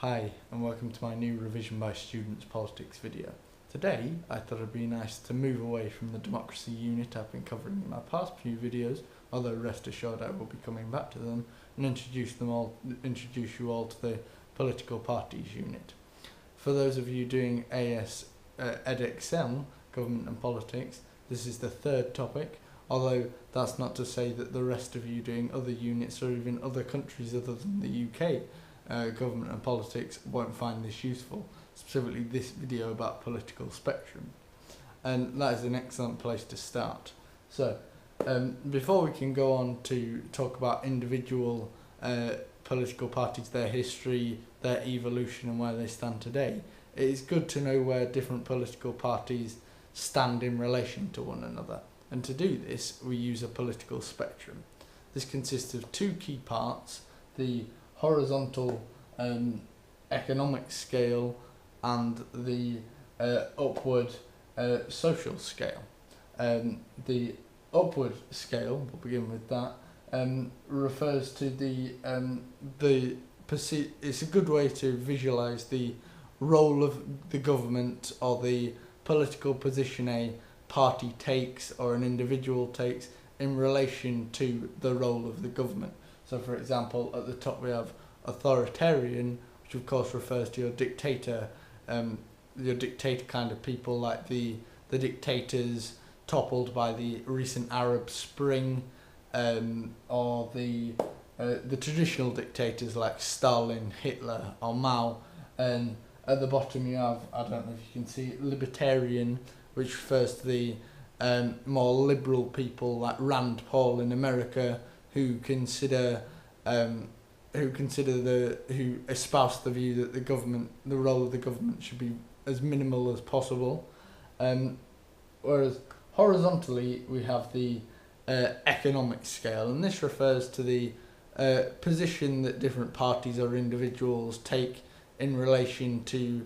Hi and welcome to my new Revision by Students politics video. Today I thought it'd be nice to move away from the democracy unit I've been covering in my past few videos, although rest assured I will be coming back to them, and introduce you all to the political parties unit. For those of you doing edXL, government and politics, this is the third topic, although that's not to say that the rest of you doing other units or even other countries other than the UK government and politics won't find this useful, specifically this video about political spectrum. And that is an excellent place to start. So before we can go on to talk about individual political parties, their history, their evolution and where they stand today, it is good to know where different political parties stand in relation to one another. And to do this, we use a political spectrum. This consists of two key parts: the horizontal economic scale and the upward social scale. The upward scale, we'll begin with that, refers to it's a good way to visualize the role of the government or the political position a party takes or an individual takes in relation to the role of the government. So for example, at the top we have authoritarian, which of course refers to your dictator kind of people, like the dictators toppled by the recent Arab Spring, or the traditional dictators like Stalin, Hitler or Mao. And at the bottom you have, I don't know if you can see, libertarian, which refers to the more liberal people like Rand Paul in America, who espouse the view that the role of the government should be as minimal as possible. Whereas horizontally we have the economic scale, and this refers to the position that different parties or individuals take in relation to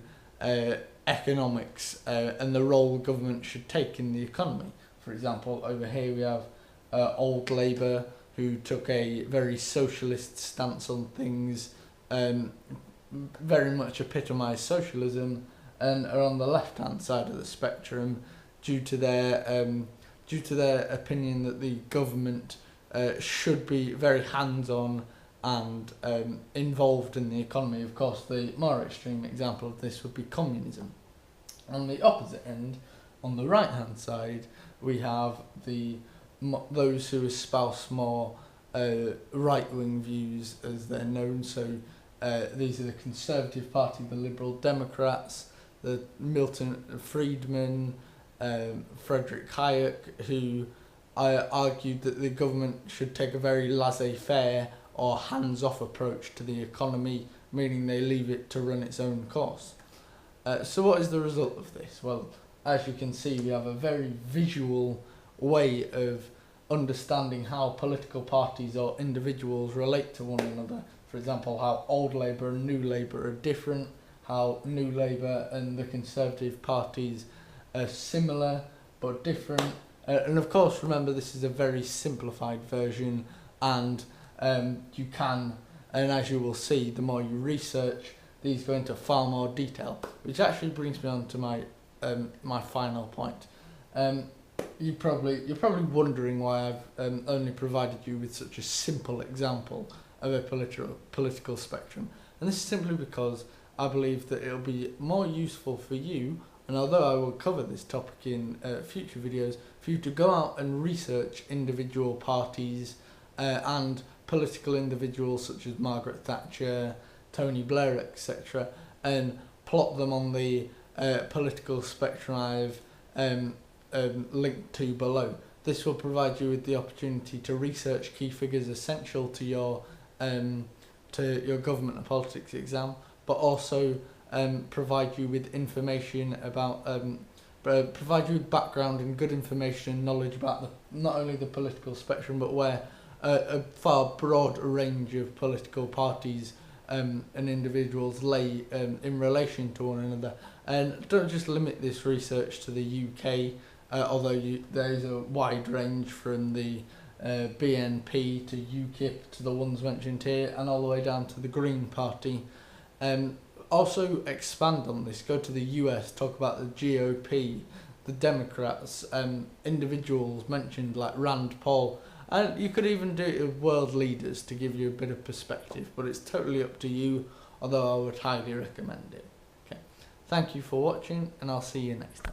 economics and the role government should take in the economy. For example, over here we have Old Labour, who took a very socialist stance on things, very much epitomised socialism, and are on the left-hand side of the spectrum due to their opinion that the government should be very hands-on and involved in the economy. Of course, the more extreme example of this would be communism. On the opposite end, on the right-hand side, we have those who espouse more right-wing views, as they're known. So these are the Conservative Party, the Liberal Democrats, the Milton Friedman, Frederick Hayek, who argued that the government should take a very laissez-faire or hands-off approach to the economy, meaning they leave it to run its own course. So what is the result of this? Well, as you can see, we have a very visual way of understanding how political parties or individuals relate to one another. For example, how Old Labour and New Labour are different, how New Labour and the Conservative parties are similar but different. And of course, remember, this is a very simplified version, and you can, and as you will see, the more you research, these go into far more detail, which actually brings me on to my final point. You're probably wondering why I've only provided you with such a simple example of a political spectrum, and this is simply because I believe that it'll be more useful for you, and although I will cover this topic in future videos, for you to go out and research individual parties and political individuals such as Margaret Thatcher, Tony Blair, etc., and plot them on the political spectrum I've linked to below. This will provide you with the opportunity to research key figures essential to your government and politics exam, but also provide you with information about provide you with background and good information and knowledge about not only the political spectrum, but where a far broad range of political parties and individuals lay in relation to one another. And don't just limit this research to the UK, although there is a wide range from the BNP to UKIP to the ones mentioned here, and all the way down to the Green Party. Also expand on this, go to the US, talk about the GOP, the Democrats, individuals mentioned like Rand Paul, and you could even do it with world leaders to give you a bit of perspective, but it's totally up to you, although I would highly recommend it. Okay, thank you for watching, and I'll see you next time.